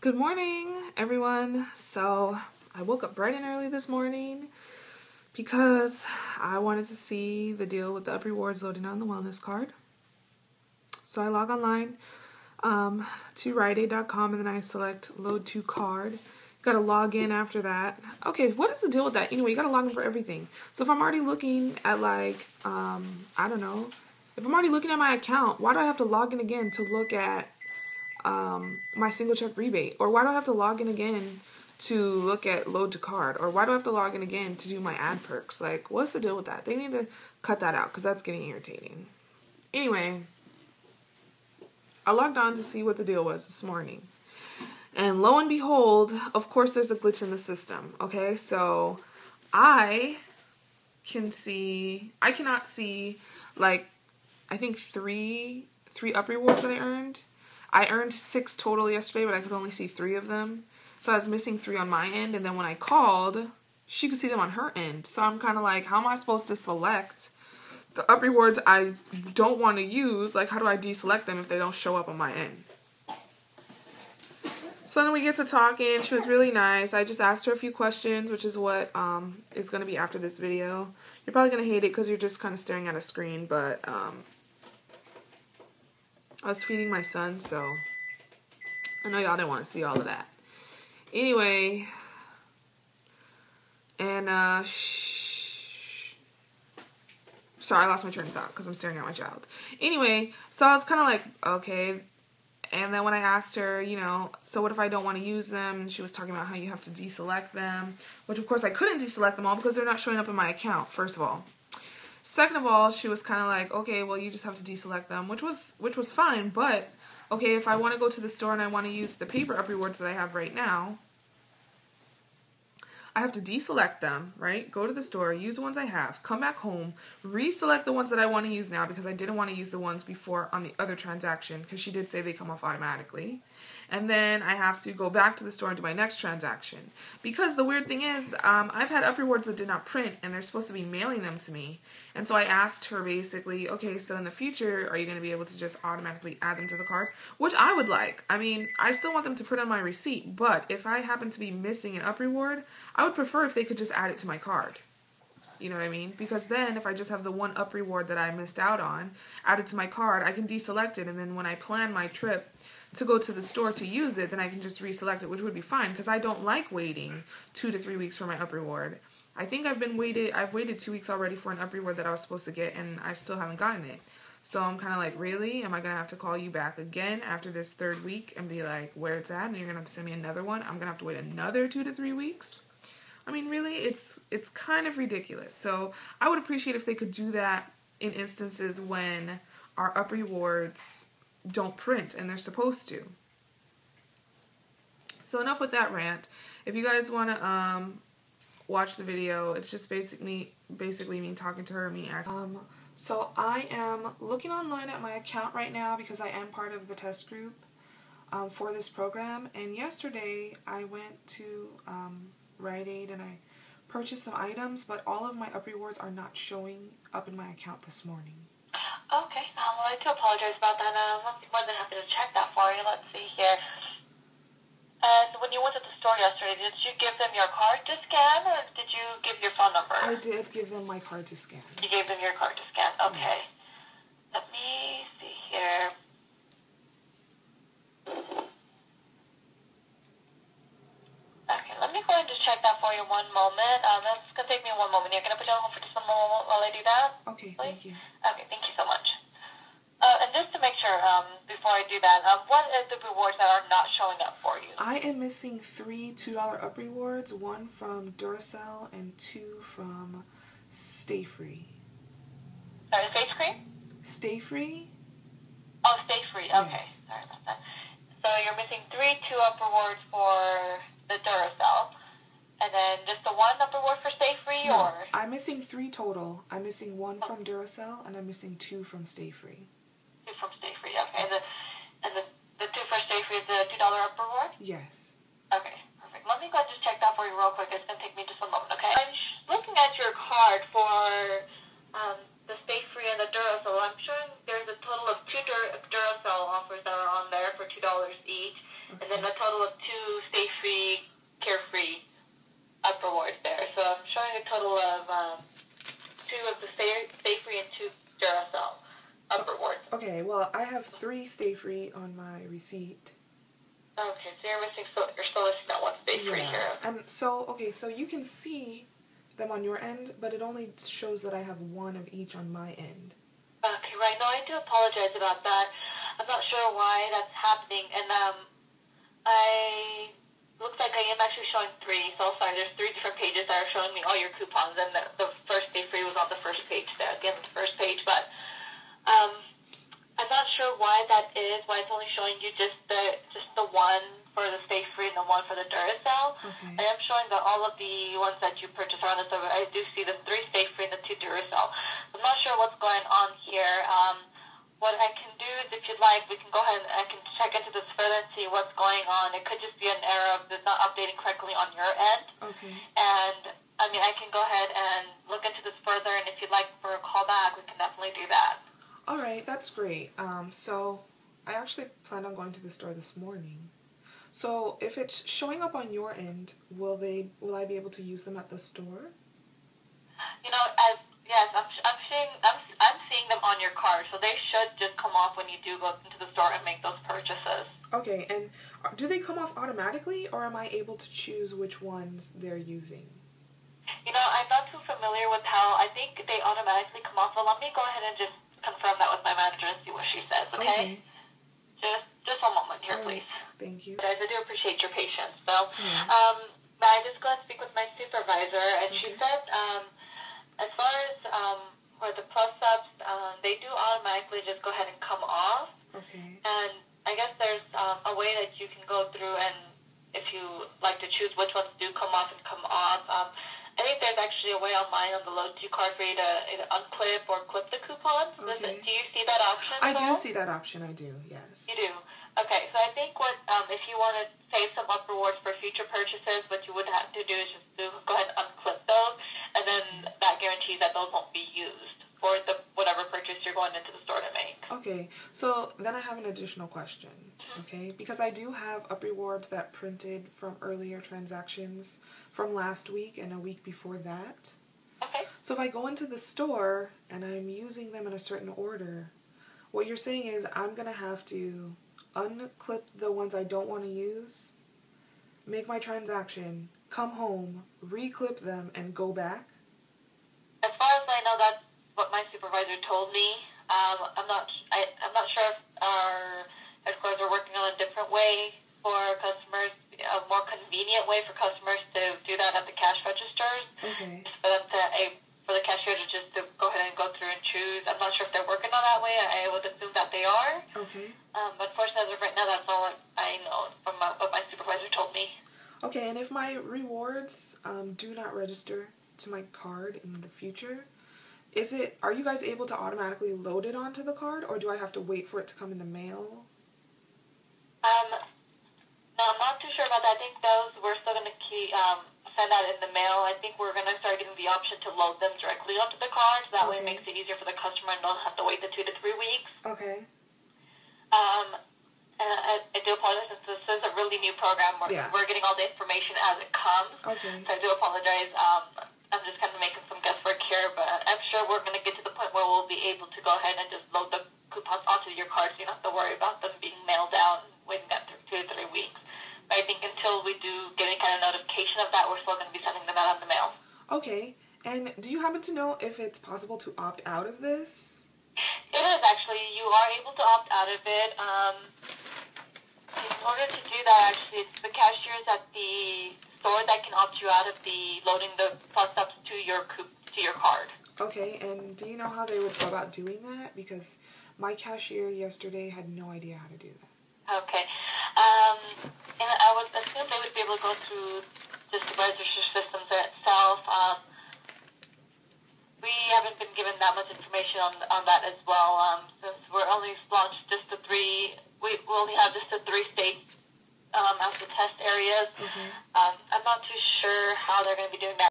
Good morning, everyone. So I woke up bright and early this morning because I wanted to see the deal with the up rewards loading on the wellness card. So I log online to riteaid.com and then I select load to card. Got to log in after that. Okay, what is the deal with that? Anyway, you got to log in for everything. So if I'm already looking at like, I don't know, if I'm already looking at my account, why do I have to log in again to look at my single check rebate? Or why do I have to log in again to look at load to card? Or why do I have to log in again to do my ad perks? Like, what's the deal with that? They need to cut that out because that's getting irritating. Anyway, I logged on to see what the deal was this morning. And lo and behold, of course there's a glitch in the system. Okay, so I cannot see like, I think three up rewards that I earned. I earned 6 total yesterday, but I could only see 3 of them. So I was missing 3 on my end. And then when I called, she could see them on her end. So I'm kind of like, how am I supposed to select the up rewards I don't want to use? Like, how do I deselect them if they don't show up on my end? So then we get to talking. She was really nice. I just asked her a few questions, which is what is going to be after this video. You're probably going to hate it because you're just kind of staring at a screen, but I was feeding my son, so I know y'all didn't want to see all of that. Anyway, and sorry, I lost my train of thought because I'm staring at my child. Anyway, so I was kind of like, okay. And then when I asked her, you know, so what if I don't want to use them? And she was talking about how you have to deselect them, which of course I couldn't deselect them all because they're not showing up in my account, first of all. Second of all, she was kind of like, okay, well, you just have to deselect them, which was fine. But, okay, if I want to go to the store and I want to use the paper up rewards that I have right now, I have to deselect them, right? Go to the store, use the ones I have, come back home, reselect the ones that I want to use now because I didn't want to use the ones before on the other transaction because she did say they come off automatically. And then I have to go back to the store and do my next transaction. Because the weird thing is, I've had up rewards that did not print and they're supposed to be mailing them to me. And so I asked her basically, okay, so in the future, are you going to be able to just automatically add them to the card? Which I would like. I mean, I still want them to print on my receipt, but if I happen to be missing an up reward, I would prefer if they could just add it to my card. You know what I mean? Because then if I just have the one up reward that I missed out on added to my card, I can deselect it. And then when I plan my trip to go to the store to use it, then I can just reselect it, which would be fine because I don't like waiting 2 to 3 weeks for my up reward. I think I've waited 2 weeks already for an up reward that I was supposed to get and I still haven't gotten it. So I'm kind of like, really? Am I going to have to call you back again after this 3rd week and be like, where it's at? And you're going to have to send me another one? I'm going to have to wait another 2 to 3 weeks? I mean, really, it's kind of ridiculous. So I would appreciate if they could do that in instances when our up rewards don't print and they're supposed to. So enough with that rant. If you guys want to watch the video, it's just basically me talking to her, me asking. So I am looking online at my account right now because I am part of the test group for this program. And yesterday I went to Rite Aid and I purchased some items, but all of my up rewards are not showing up in my account this morning. Okay, well, I do apologize about that. I'm more than happy to check that for you. Let's see here. And when you went to the store yesterday, did you give them your card to scan, or did you give your phone number? I did give them my card to scan. You gave them your card to scan. Okay. Yes. Let me see here. Okay, let me go ahead and just check that for you one moment. That's going to take me one moment. You're going to put you on hold for just one moment while I do that? Okay, please? Thank you. Okay, thank you so much. And just to make sure, before I do that, what are the rewards that are not showing up for you? I am missing 3 $2 up rewards, 1 from Duracell and 2 from Stay Free. Sorry, face cream? Stay Free? Oh, Stay Free. Okay, yes. Sorry about that. So you're missing 3 2 up rewards for the Duracell, and then just the 1 up reward for Stay Free, no, or? I'm missing 3 total. I'm missing 1 from Duracell, and I'm missing 2 from Stay Free. 2 from Stay Free, okay. Yes. And the 2 for Stay Free is the $2 up reward? Yes. Okay, perfect. Let me go ahead and just check that for you real quick. It's going to take me just one moment, okay? I'm looking at your card for the Stay Free and the Duracell. I'm showing there's a total of 2 Duracell offers that are on there for $2 each. and then a total of 2 stay-free, carefree up rewards there. So I'm showing a total of 2 of the stay-free and 2 Duracell up rewards. Okay, well, I have 3 stay-free on my receipt. Okay, so you're still listing that 1 stay-free here. And so, okay, so you can see them on your end, but it only shows that I have 1 of each on my end. Okay, right. No, I do apologize about that. I'm not sure why that's happening, and looks like I am actually showing 3. So sorry, there's 3 different pages that are showing me all your coupons, and the first day free was on the first page there, at the end of the first page. But I'm not sure why that is. Why it's only showing you just the 1 for the stay free and the 1 for the Duracell. Okay. I am showing that all of the ones that you purchased are on this. I do see the 3 stay free and the 2 Duracell. I'm not sure what's going on here. What I can do is, if you'd like, we can go ahead and I can check into this further and see what's going on. It could just be an error of it's not updating correctly on your end. Okay. And, I mean, I can go ahead and look into this further, and if you'd like for a call back, we can definitely do that. All right, that's great. So I actually planned on going to the store this morning. So if it's showing up on your end, will I be able to use them at the store? You know, yes, I'm seeing them on your card, so they should just come off when you do go into the store and make those purchases. Okay, and do they come off automatically, or am I able to choose which ones they're using? You know, I'm not too familiar with how, I think they automatically come off, but let me go ahead and just confirm that with my manager and see what she says, okay? Just one moment here, please. Thank you. Guys, I do appreciate your patience. So, I just got to speak with my supervisor, and she said, as far as for the plus-ups, they do automatically just go ahead and come off. Okay. And I guess there's a way that you can go through, and if you like to choose which ones do come off and come off, I think there's actually a way online on the load-to card for you to either unclip or clip the coupons. Okay. Do you see that option at all? I do see that option, I do, yes. You do? Okay, so I think what, if you want to save some up rewards for future purchases, what you would have to do is just go ahead and unclip those, and then that guarantees that those won't be used for whatever purchase you're going into the store to make. Okay, so then I have an additional question, okay? Because I do have up rewards that printed from earlier transactions from last week and a week before that. Okay. So if I go into the store and I'm using them in a certain order, what you're saying is I'm going to have to unclip the ones I don't want to use, make my transaction, come home, reclip them, and go back? As far as I know, that's what my supervisor told me. I'm not sure if our headquarters are working on a different way for customers, a more convenient way for customers to do that at the cash registers. Okay. For the cashier to just to go ahead and go through and choose. I'm not sure if they're working on that way. I would assume that they are. Okay. But unfortunately, as of right now, that's all I know from what my supervisor told me. Okay, and if my rewards do not register to my card in the future, are you guys able to automatically load it onto the card, or do I have to wait for it to come in the mail? No, I'm not too sure about that. I think we're still going to send that in the mail. I think we're going to start getting the option to load them directly onto the card, so that way it makes it easier for the customer and don't have to wait the 2 to 3 weeks. Okay. And I do apologize, since this is a really new program. We're getting all the information as it comes. Okay. So I do apologize. I'm just kind of making some guesswork here, but I'm sure we're going to get to the point where we'll be able to go ahead and just load the coupons onto your card, so you don't have to worry about them being mailed out and waiting that 2 to 3 weeks. But I think until we do get any kind of notification of that, we're still going to be sending them out on the mail. Okay. And do you happen to know if it's possible to opt out of this? It is, actually. You are able to opt out of it. In order to do that, actually, it's the cashiers at the store that can opt you out of loading the plus-ups to your card. Okay, and do you know how they would go about doing that? Because my cashier yesterday had no idea how to do that. Okay. And I would assume they would be able to go through just the register systems itself. We haven't been given that much information on that as well. Since we're only launched just we only have just the 3 states as the test areas. Okay. I'm not too sure how they're going to be doing that.